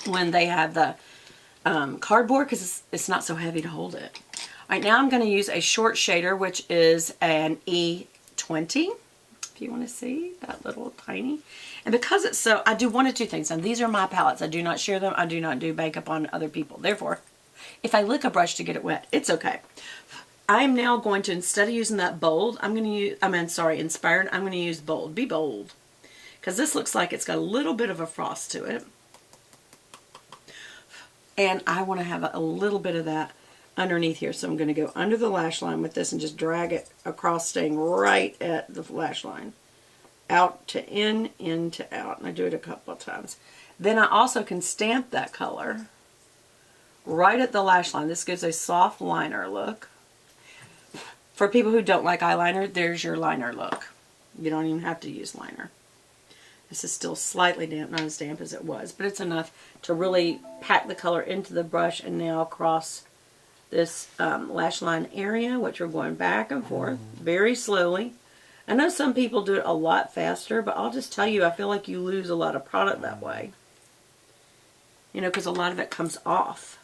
when they have the cardboard, because it's not so heavy to hold it. All right, now I'm going to use a short shader, which is an E20. If you want to see that little tiny. And because it's so, I do one of two things. And these are my palettes. I do not share them. I do not do makeup on other people. Therefore, if I lick a brush to get it wet, it's okay. I'm now going to, instead of using that bold, I'm going to use, inspired, I'm going to use bold. Be bold. Because this looks like it's got a little bit of a frost to it. And I want to have a little bit of that underneath here. So I'm going to go under the lash line with this and just drag it across, staying right at the lash line. Out to in to out. And I do it a couple of times. Then I also can stamp that color right at the lash line. This gives a soft liner look. For people who don't like eyeliner, there's your liner look. You don't even have to use liner. This is still slightly damp, not as damp as it was, but it's enough to really pack the color into the brush. And now across this lash line area, which we're going back and forth very slowly. I know some people do it a lot faster, but I'll just tell you, I feel like you lose a lot of product that way. You know, because a lot of it comes off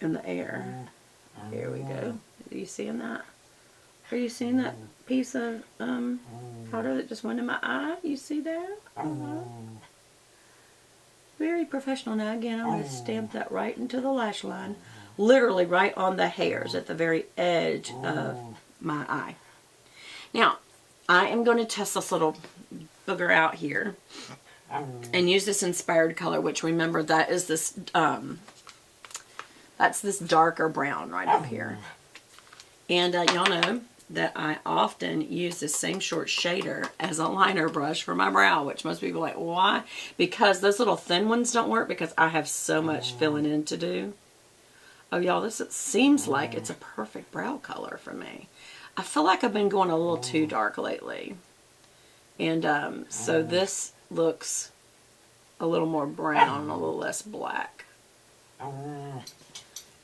in the air. Here we go. Are you seeing that? Are you seeing that piece of powder that just went in my eye? You see that? Very professional. Now again, I'm going to stamp that right into the lash line. Literally right on the hairs at the very edge of my eye. Now, I am going to test this little booger out here and use this inspired color, which remember that is this, that's this darker brown right up here. And y'all know that I often use this same short shader as a liner brush for my brow, which most people are like, why? Because those little thin ones don't work because I have so much filling in to do. Oh, y'all, this it seems like it's a perfect brow color for me. I feel like I've been going a little too dark lately. And so this looks a little more brown, a little less black.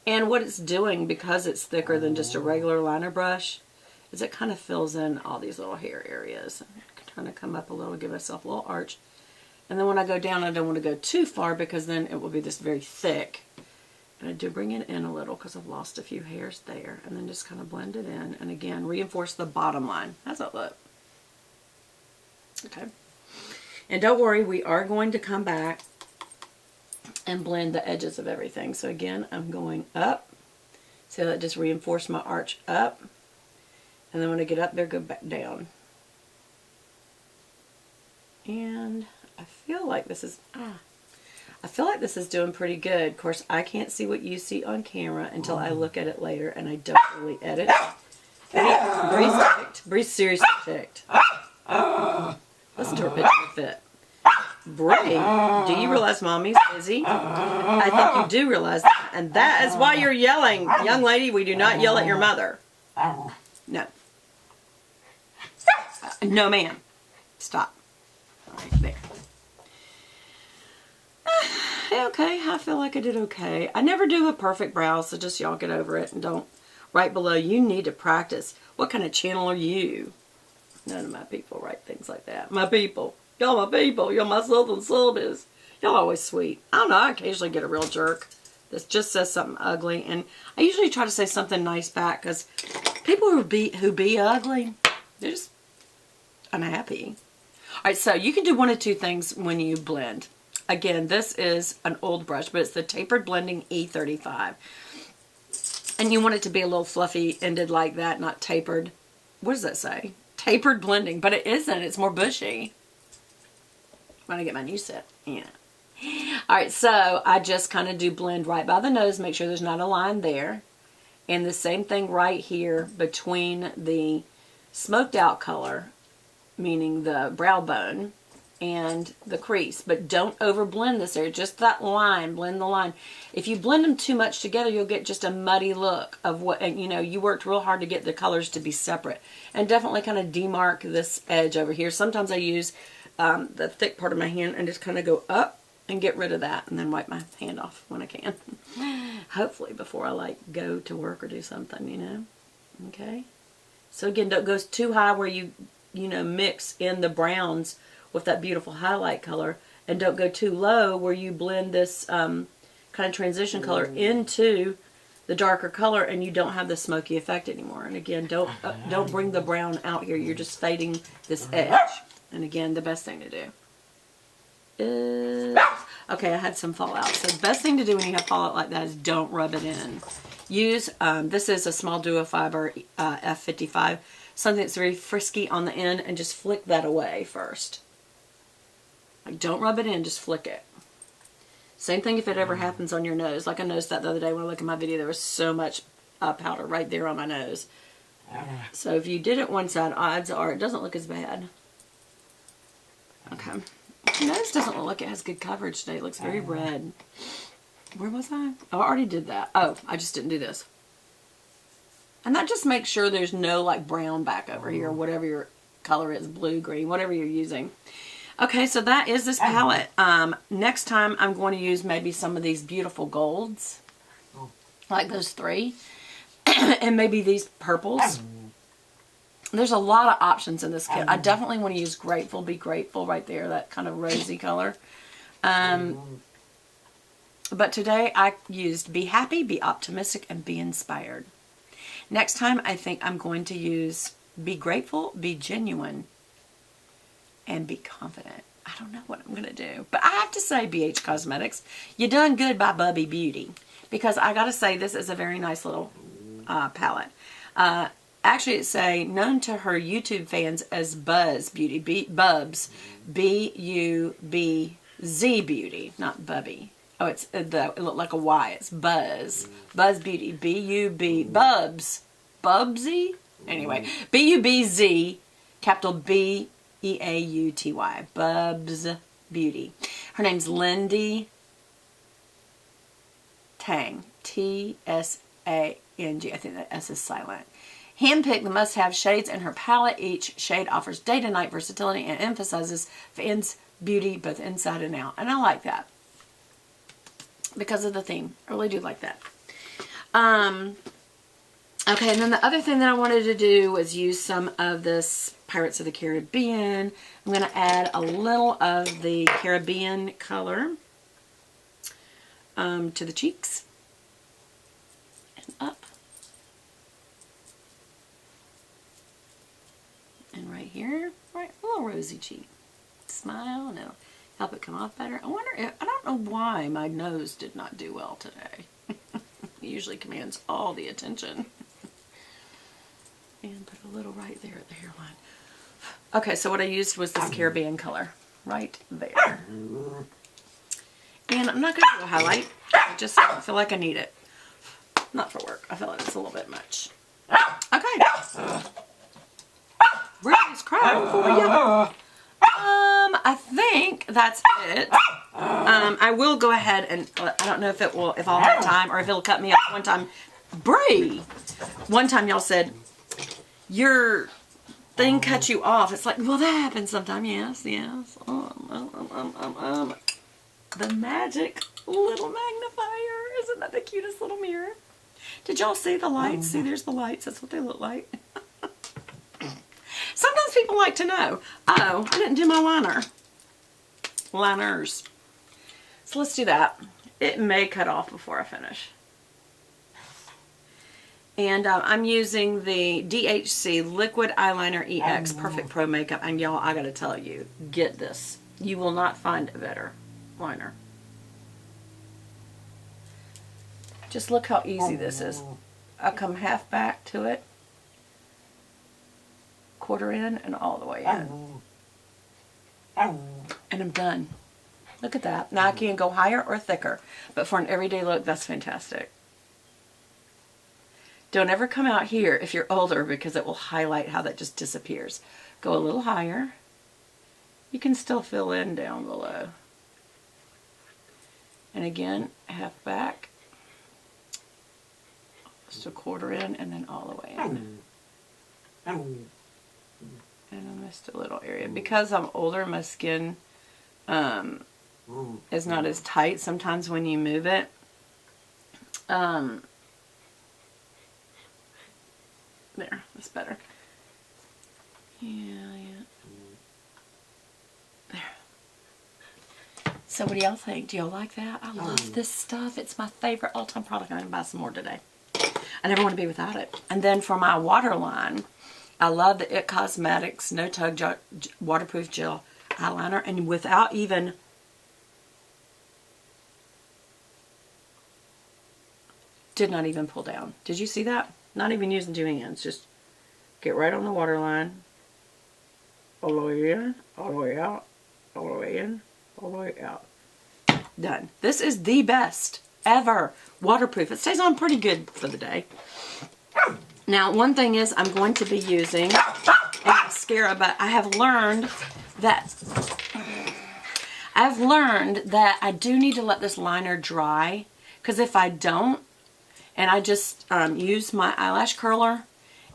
And what it's doing, because it's thicker than just a regular liner brush, is it kind of fills in all these little hair areas. I'm trying to come up a little, give myself a little arch. And then when I go down, I don't want to go too far because then it will be this very thick. And I do bring it in a little because I've lost a few hairs there. And then just kind of blend it in. And again, reinforce the bottom line. How's that look? Okay. And don't worry, we are going to come back and blend the edges of everything. So again, I'm going up. So that just reinforced my arch up. And then when I get up there, go back down. And I feel like this is, I feel like this is doing pretty good. Of course, I can't see what you see on camera until I look at it later, and I don't really edit. Bree's ticked. Bree's seriously ticked. Listen to her pitch of the fit. Bree, do you realize Mommy's busy? I think you do realize that. And that is why you're yelling. Young lady, we do not yell at your mother. No. No, ma'am. Stop. All right, there. Okay, I feel like I did okay. I never do a perfect brow, so just y'all get over it and don't. Right below, you need to practice. What kind of channel are you? None of my people write things like that. My people. Y'all my people. Y'all my southern subbies. Y'all always sweet. I don't know, I occasionally get a real jerk that just says something ugly. And I usually try to say something nice back because people who be ugly, they're just unhappy. Alright, so you can do one of two things when you blend. Again, this is an old brush, but it's the Tapered Blending E35. And you want it to be a little fluffy ended like that, not tapered. What does that say? Tapered Blending, but it isn't. It's more bushy. When I get my new set. Yeah. Alright, so I just kind of do blend right by the nose, make sure there's not a line there. And the same thing right here between the smoked out color, meaning the brow bone, and the crease. But don't over blend this area, just that line, blend the line. If you blend them too much together, you'll get just a muddy look of what, and you know, you worked real hard to get the colors to be separate. And definitely kind of demark this edge over here. Sometimes I use the thick part of my hand and just kind of go up and get rid of that and then wipe my hand off when I can. Hopefully before I like go to work or do something, you know. Okay. So again, don't go too high where you know, mix in the browns with that beautiful highlight color and don't go too low where you blend this kind of transition color into the darker color, and you don't have the smoky effect anymore. And again, don't bring the brown out here. You're just fading this edge. And again, the best thing to do is, okay, I had some fallout. So the best thing to do when you have fallout like that is don't rub it in. Use, this is a small duo fiber F55, something that's very frisky on the end, and just flick that away first. Like, don't rub it in, just flick it. Same thing if it ever happens on your nose. Like I noticed that the other day when I looked at my video, there was so much powder right there on my nose. So if you did it one side, odds are it doesn't look as bad. Okay. My nose doesn't look like it has good coverage today. It looks very red. Where was I? Oh, I already did that. Oh, I just didn't do this. And that just makes sure there's no like brown back over here, whatever your color is, blue, green, whatever you're using. Okay, so that is this palette. Next time I'm going to use maybe some of these beautiful golds, like those three, and maybe these purples. There's a lot of options in this kit. I definitely want to use Grateful, Be Grateful right there, that kind of rosy color. But today I used Be Happy, Be Optimistic, and Be Inspired. Next time I think I'm going to use Be Grateful, Be Genuine, and Be Confident. I don't know what I'm going to do. But I have to say, BH Cosmetics, you done good by Bubby Beauty. Because I got to say, this is a very nice little palette. Actually, it's known to her YouTube fans as Buzz Beauty. Bubs. B-U-B-Z Beauty. Not Bubby. Oh, it looked like a Y. It's Buzz. Buzz Beauty. B-U-B. Bubs. Bubsy? Anyway. B-U-B-Z. Capital B-E-A-U-T-Y. Bubs Beauty. Her name's Lindy Tang. T-S-A-N-G. I think that S is silent. Handpick the must-have shades in her palette. Each shade offers day to night versatility and emphasizes fans' beauty both inside and out. And I like that because of the theme. I really do like that. Okay, and then the other thing that I wanted to do was use some of this Pirates of the Caribbean. I'm going to add a little of the Caribbean color to the cheeks and up. And right here, right, a little rosy cheek. Smile, and it'll help it come off better. I wonder if, I don't know why my nose did not do well today. It usually commands all the attention. And put a little right there at the hairline. Okay, so what I used was this Caribbean color right there. And I'm not going to do a highlight. I just feel like I need it. Not for work. I feel like it's a little bit much. Okay. Breeze crying for you. I think that's it. I will go ahead and I don't know if I'll have time or if it'll cut me off. One time, Bree. One time y'all said your thing cut you off. It's like, well, that happens sometime. Yes. The magic little magnifier. Isn't that the cutest little mirror? Did y'all see the lights? See, there's the lights. That's what they look like. Sometimes people like to know. Oh, I didn't do my liners. So let's do that. It may cut off before I finish. And I'm using the DHC Liquid Eyeliner EX Perfect Pro Makeup. And y'all, I gotta tell you, get this. You will not find a better liner. Just look how easy this is. I come half back to it. Quarter in and all the way in. And I'm done. Look at that. Now I can go higher or thicker. But for an everyday look, that's fantastic. Don't ever come out here if you're older because it will highlight how that just disappears. Go a little higher. You can still fill in down below. And again, half back. Just a quarter in and then all the way in. And I missed a little area. Because I'm older, my skin is not as tight. Sometimes when you move it, there, that's better. Yeah. There. So what do y'all think? Do y'all like that? I love this stuff. It's my favorite all-time product. I'm going to buy some more today. I never want to be without it. And then for my waterline, I love the IT Cosmetics No Tug Waterproof Gel Eyeliner. And without even... Did not even pull down. Did you see that? Not even using two hands. Just get right on the waterline. All the way in, all the way out, all the way in, all the way out. Done. This is the best ever waterproof. It stays on pretty good for the day. Now, one thing is I'm going to be using mascara, but I have learned that I do need to let this liner dry, because if I don't, and I just use my eyelash curler,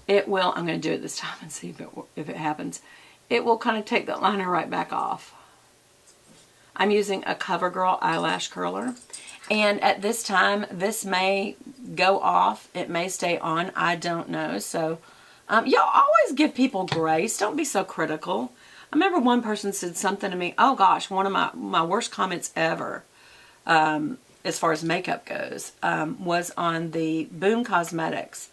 it will, I'm going to do it this time and see if it happens. It will kind of take that liner right back off. I'm using a CoverGirl eyelash curler. And at this time, this may go off. It may stay on. I don't know. So, y'all always give people grace. Don't be so critical. I remember one person said something to me. Oh gosh, one of my worst comments ever, as far as makeup goes, was on the Boom Cosmetics.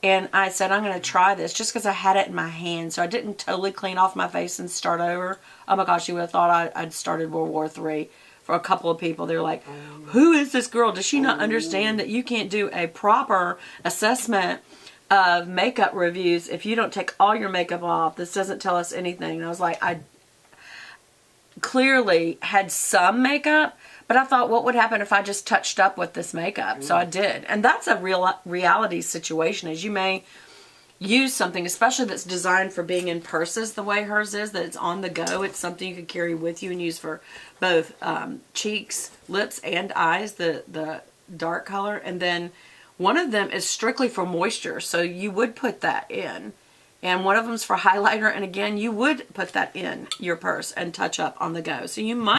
And I said, I'm going to try this just because I had it in my hand. So I didn't totally clean off my face and start over. Oh my gosh, you would have thought I'd started World War III. For a couple of people, they're like, who is this girl? Does she not understand that you can't do a proper assessment of makeup reviews if you don't take all your makeup off? This doesn't tell us anything. And I was like, I clearly had some makeup, but I thought, what would happen if I just touched up with this makeup? So I did. And that's a real reality situation, is you may use something, especially that's designed for being in purses the way hers is, that it's on the go. It's something you could carry with you and use for both cheeks, lips, and eyes, the dark color. And then one of them is strictly for moisture, so you would put that in. And one of them's for highlighter, and again, you would put that in your purse and touch up on the go. So you might